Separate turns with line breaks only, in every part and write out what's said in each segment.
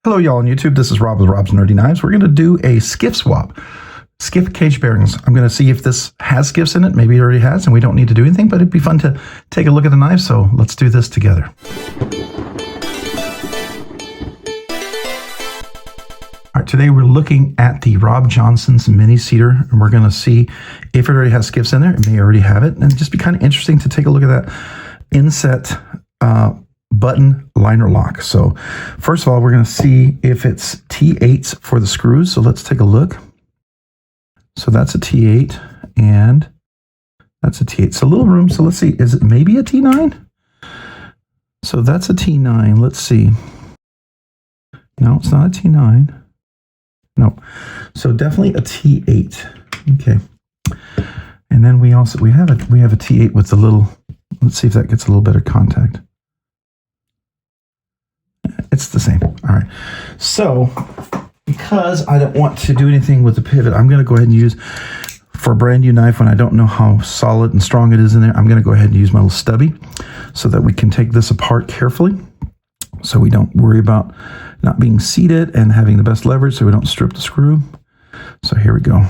Hello, y'all on YouTube. This is Rob with Rob's Nerdy Knives. We're going to do a skiff swap. Skiff Caged Bearings. I'm going to see if this has skiffs in it. Maybe it already has, and we don't need to do anything, but it'd be fun to take a look at the knife, so let's do this together. All right, today we're looking at the Rob Johnsons Mini Cedar, and we're going to see if it already has skiffs in there. It may already have it, and it'd just be kind of interesting to take a look at that inset button liner lock. So first of all, we're going to see if it's T8s for the screws. So let's take a look. So that's a T8 and that's a T8. So a little room. So let's see, is it maybe a T9? So that's a T9. Let's see. No, it's not a T9. No. So definitely a T8. Okay. And then we have a T8 with the little, let's see if that gets a little better contact. It's the same. All right. So because I don't want to do anything with the pivot, I'm going to go ahead and use, for a brand new knife when I don't know how solid and strong it is in there, I'm going to go ahead and use my little stubby so that we can take this apart carefully so we don't worry about not being seated and having the best leverage so we don't strip the screw. So here we go.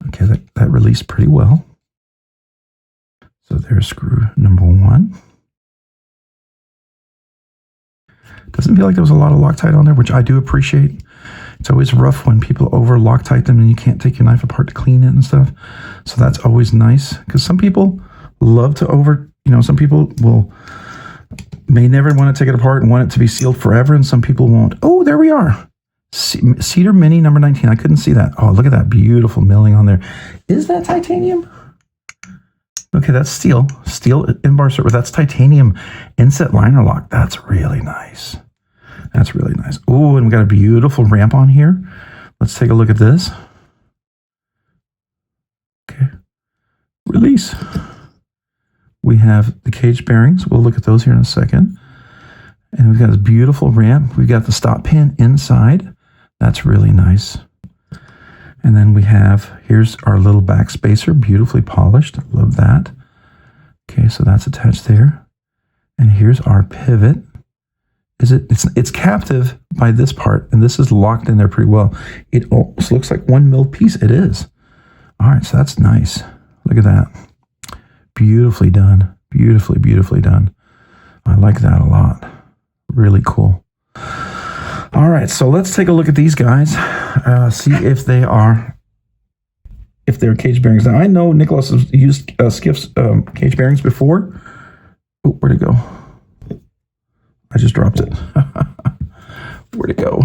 Okay, that released pretty well. So there's screw number one. Doesn't feel like there was a lot of Loctite on there, which I do appreciate. It's always rough when people over Loctite them and you can't take your knife apart to clean it and stuff. So that's always nice because some people love to some people may never want to take it apart and want it to be sealed forever, and some people won't. Oh, there we are. Cedar Mini number 19. I couldn't see that. Oh, look at that beautiful milling on there. Is that titanium? Okay, that's steel in-bar server. That's titanium inset liner lock. That's really nice. That's really nice. Oh, and we got a beautiful ramp on here. Let's take a look at this. Okay, release. We have the cage bearings. We'll look at those here in a second. And we've got this beautiful ramp. We've got the stop pin inside. That's really nice. And then we have, here's our little back spacer, beautifully polished. Love that. Okay, so that's attached there. And here's our pivot. It's captive by this part, and this is locked in there pretty well. It almost looks like 1 mil piece. It is. All right, so that's nice. Look at that. Beautifully done. Beautifully, beautifully done. I like that a lot. Really cool. All right, so let's take a look at these guys. See if they're cage bearings. Now I know Nicholas has used Skiffs cage bearings before. Oh, where'd it go? I just dropped it. Where'd it go?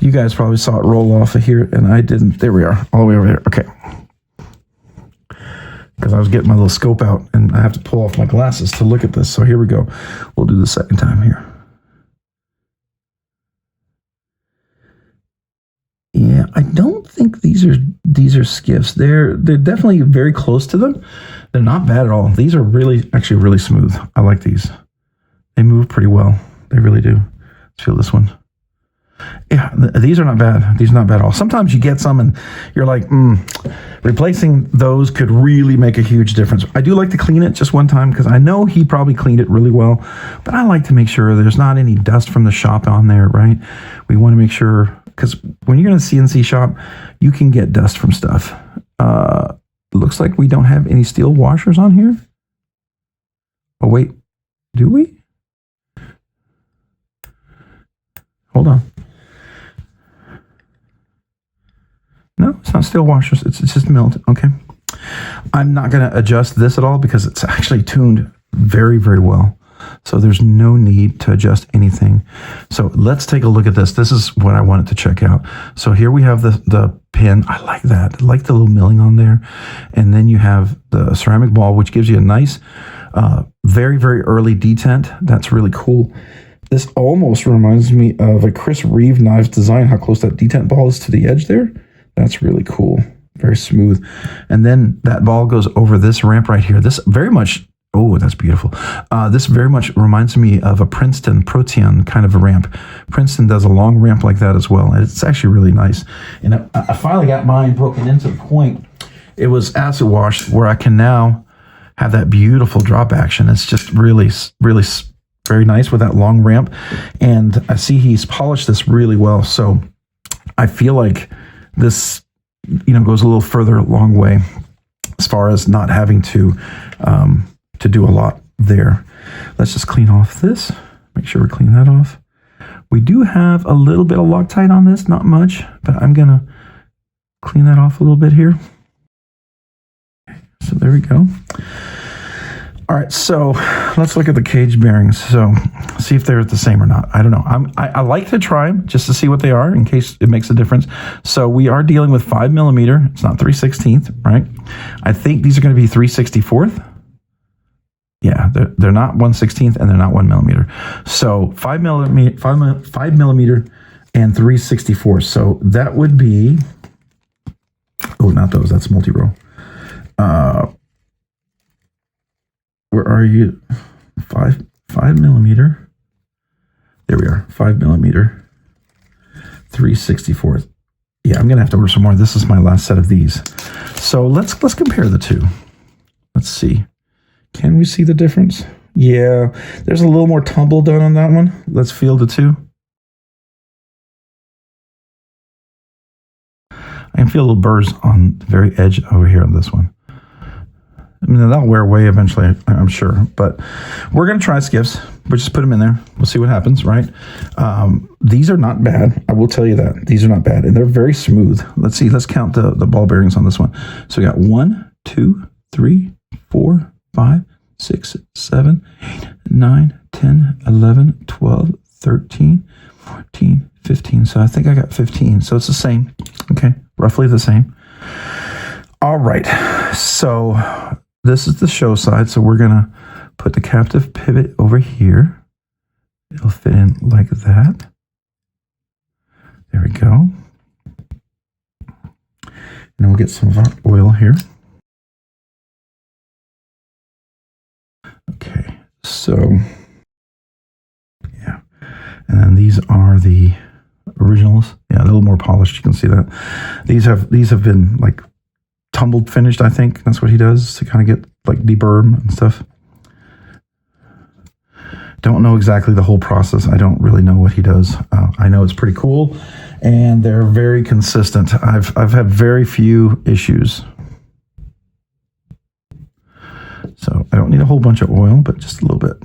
You guys probably saw it roll off of here, and I didn't. There we are, all the way over there. Okay. Because I was getting my little scope out, and I have to pull off my glasses to look at this. So here we go. We'll do the second time here. Yeah, I don't think these are skiffs. They're definitely very close to them. They're not bad at all. These are actually really smooth. I like these. They move pretty well. They really do. Let's feel this one. Yeah, these are not bad. These are not bad at all. Sometimes you get some and you're like, replacing those could really make a huge difference. I do like to clean it just one time because I know he probably cleaned it really well, but I like to make sure there's not any dust from the shop on there, right? We want to make sure, because when you're going to CNC shop, you can get dust from stuff. Looks like we don't have any steel washers on here. Oh, wait. Do we? Hold on. No, it's not steel washers. It's just milled. Okay. I'm not going to adjust this at all because it's actually tuned very, very well. So there's no need to adjust anything. So let's take a look at this. This is what I wanted to check out. So here we have the pin. I like that. I like the little milling on there. And then you have the ceramic ball, which gives you a nice, very, very early detent. That's really cool. This almost reminds me of a Chris Reeve knives design, how close that detent ball is to the edge there. That's really cool. Very smooth. And then that ball goes over this ramp right here. This very much, oh, that's beautiful. This very much reminds me of a Princeton Protean kind of a ramp. Princeton does a long ramp like that as well. And it's actually really nice. And I finally got mine broken into the point. It was acid washed where I can now have that beautiful drop action. It's just really, really very nice with that long ramp. And I see he's polished this really well. So I feel like this, goes a little further a long way as far as not having to do a lot there. Let's just clean off this. Make sure we clean that off. We do have a little bit of Loctite on this, not much, but I'm going to clean that off a little bit here. So there we go. All right, so let's look at the cage bearings. So see if they're the same or not. I don't know. I like to try them just to see what they are in case it makes a difference. So we are dealing with 5mm. It's not 3/16, right? I think these are going to be 3/64. Yeah, they're not 1/16 and they're not 1mm. So 5mm and 3/64. So that would be, not those. That's multi-row. Where are you? 5mm. There we are. 5mm. 3/64. Yeah, I'm gonna have to order some more. This is my last set of these. So let's compare the two. Let's see. Can we see the difference? Yeah, there's a little more tumble done on that one. Let's feel the two. I can feel a little burrs on the very edge over here on this one. I mean, that'll wear away eventually, I'm sure. But we're going to try Skiffs. We'll just put them in there. We'll see what happens, right? These are not bad. I will tell you that. These are not bad. And they're very smooth. Let's see. Let's count the ball bearings on this one. So we got 1, 2, 3, 4, 5, 6, 7, 8, 9, 10, 11, 12, 13, 14, 15. So I think I got 15. So it's the same. Okay. Roughly the same. All right. So this is the show side. So we're going to put the captive pivot over here. It'll fit in like that. There we go. And we'll get some of our oil here. Okay, so yeah, and then these are the originals. Yeah, a little more polished. You can see that these have been like tumbled finished. I think that's what he does to kind of get like deburb and stuff. Don't know exactly the whole process. I don't really know what he does. I know it's pretty cool, and they're very consistent. I've had very few issues. So I don't need a whole bunch of oil, but just a little bit.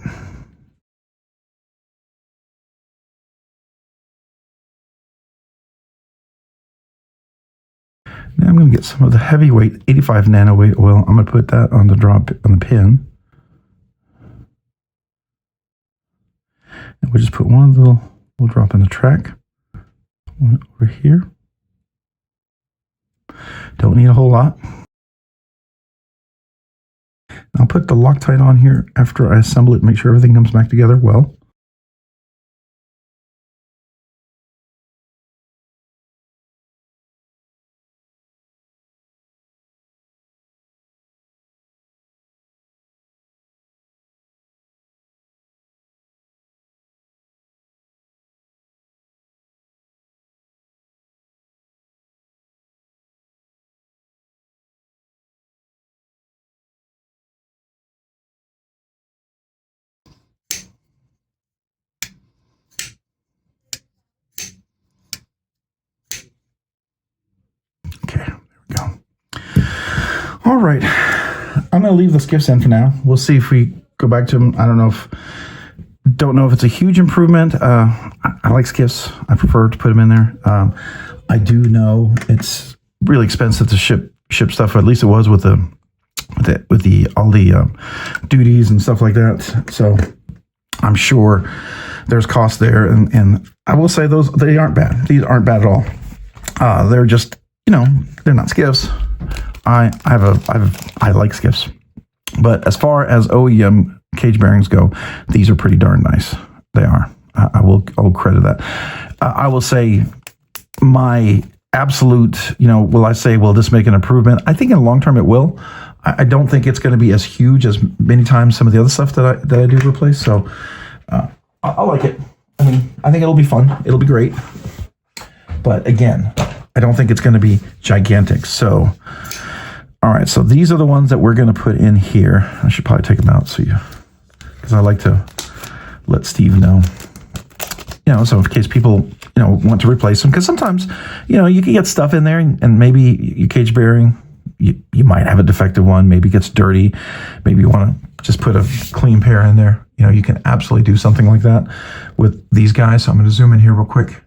Now I'm going to get some of the heavyweight 85 nanoweight oil. I'm going to put that on the pin. And we'll just put one little drop in the track. One over here. Don't need a whole lot. I'll put the Loctite on here after I assemble it, make sure everything comes back together well. All right, I'm going to leave the Skiffs in for now. We'll see if we go back to them. I don't know if it's a huge improvement. I like Skiffs. I prefer to put them in there. I do know it's really expensive to ship stuff. Or at least it was with all the duties and stuff like that. So I'm sure there's cost there. And I will say they aren't bad. These aren't bad at all. They're just, they're not Skiffs. I like Skiffs, but as far as OEM cage bearings go, these are pretty darn nice. They are. I will credit that. I will say my absolute, will this make an improvement? I think in the long term it will. I don't think it's going to be as huge as many times some of the other stuff that I do replace. So I like it. I mean, I think it'll be fun. It'll be great. But again, I don't think it's going to be gigantic. So. All right, so these are the ones that we're going to put in here. I should probably take them out because I like to let Steve know. So in case people, want to replace them, because sometimes, you can get stuff in there and maybe your cage bearing, you might have a defective one, maybe it gets dirty, maybe you want to just put a clean pair in there. You can absolutely do something like that with these guys. So I'm going to zoom in here real quick.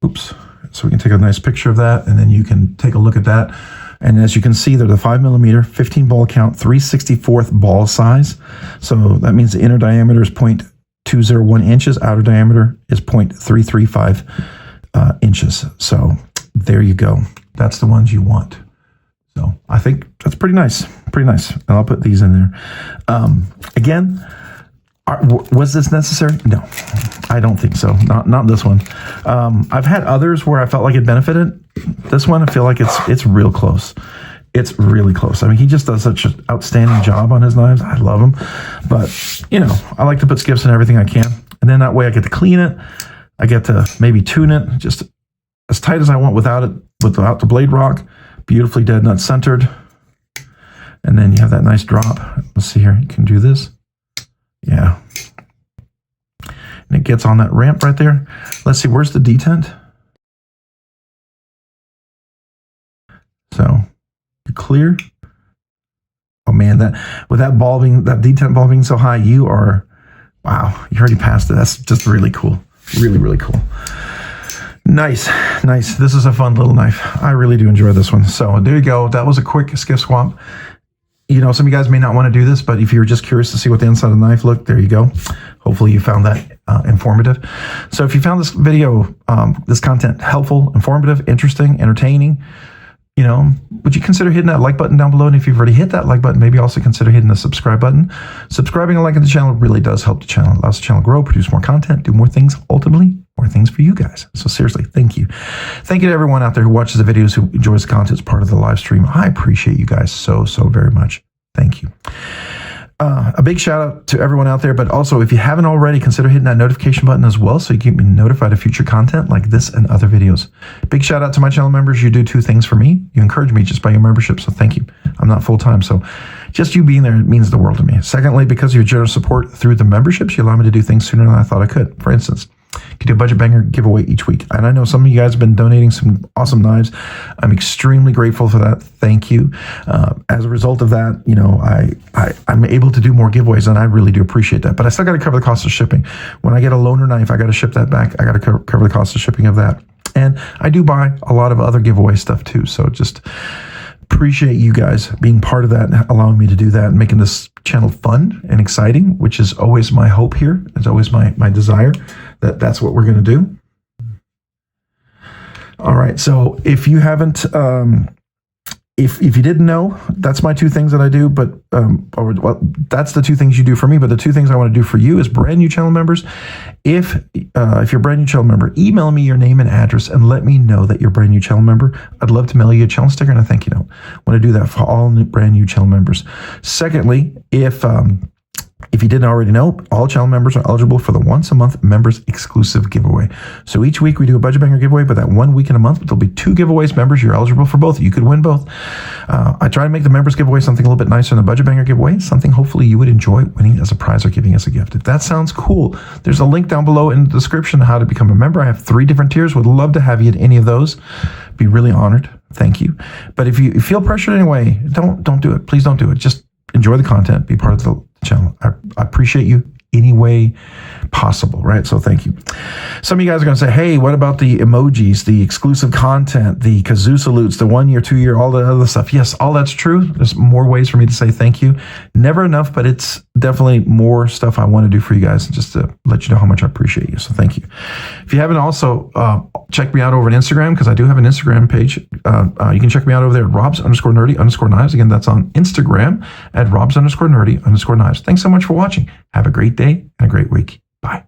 Oops. So we can take a nice picture of that, and then you can take a look at that. And as you can see, they're the 5mm, 15 ball count, 3/64 ball size. So that means the inner diameter is 0.201 inches, outer diameter is 0.335 inches. So there you go. That's the ones you want. So I think that's pretty nice. Pretty nice. And I'll put these in there. Again, was this necessary? No, I don't think so. Not this one. I've had others where I felt like it benefited. This one, I feel like it's real close. It's really close. I mean, he just does such an outstanding job on his knives. I love him. But, I like to put skiffs in everything I can. And then that way I get to clean it. I get to maybe tune it just as tight as I want without the blade rock. Beautifully dead nut centered. And then you have that nice drop. Let's see here. You can do this. Yeah. And it gets on that ramp right there. Let's see. Where's the detent? So clear. Oh man, with that detent ball being so high, you already passed it. That's just really cool. Really, really cool. Nice. This is a fun little knife. I really do enjoy this one. So there you go. That was a quick skiff swap. Some of you guys may not want to do this, but if you're just curious to see what the inside of the knife looked, there you go. Hopefully you found that informative. So if you found this video, this content helpful, informative, interesting, entertaining, would you consider hitting that like button down below? And if you've already hit that like button, maybe also consider hitting the subscribe button. Subscribing and liking the channel really does help the channel. It allows the channel grow, produce more content, do more things, ultimately more things for you guys. So seriously, thank you. Thank you to everyone out there who watches the videos, who enjoys the content as part of the live stream. I appreciate you guys so very much. Thank you. A big shout out to everyone out there, but also if you haven't already, consider hitting that notification button as well so you can be notified of future content like this and other videos. Big shout out to my channel members. You do two things for me. You encourage me just by your membership, so thank you. I'm not full-time, so just you being there means the world to me. Secondly, because of your generous support through the memberships, you allow me to do things sooner than I thought I could. For instance, you can do a budget banger giveaway each week. And I know some of you guys have been donating some awesome knives. I'm extremely grateful for that. Thank you. As a result of that, I'm able to do more giveaways, and I really do appreciate that. But I still got to cover the cost of shipping. When I get a loaner knife, I got to ship that back. I got to cover the cost of shipping of that. And I do buy a lot of other giveaway stuff too. So just appreciate you guys being part of that and allowing me to do that and making this channel fun and exciting, which is always my hope here. It's always my desire that's what we're going to do. All right. So if you haven't, if you didn't know, that's my two things that I do, but, that's the two things you do for me. But the two things I want to do for you as brand new channel members, if you're a brand new channel member, email me your name and address and let me know that you're a brand new channel member. I'd love to mail you a channel sticker and a thank you note. I want to do that for all brand new channel members. Secondly, if you didn't already know, all channel members are eligible for the once a month members exclusive giveaway. So each week we do a budget banger giveaway, but that 1 week in a month, there'll be 2 giveaways. Members, you're eligible for both. You could win both. I try to make the members giveaway something a little bit nicer than the budget banger giveaway, something hopefully you would enjoy winning as a prize or giving as a gift. If that sounds cool, there's a link down below in the description how to become a member. I have 3 different tiers. Would love to have you at any of those. Be really honored. Thank you. But if you feel pressured anyway, don't do it. Please don't do it. Just enjoy the content. Be part of the channel. I appreciate you any way possible, right? So thank you. Some of you guys are going to say, hey, what about the emojis, the exclusive content, the kazoo salutes, the 1 year, 2 year, all the other stuff? Yes, all that's true. There's more ways for me to say thank you. Never enough, but it's definitely more stuff I want to do for you guys just to let you know how much I appreciate you. So thank you. If you haven't also check me out over on Instagram, because I do have an Instagram page. You can check me out over there at Robs_nerdy_knives. Again, that's on Instagram at Robs_nerdy_knives. Thanks so much for watching. Have a great day and a great week. Bye.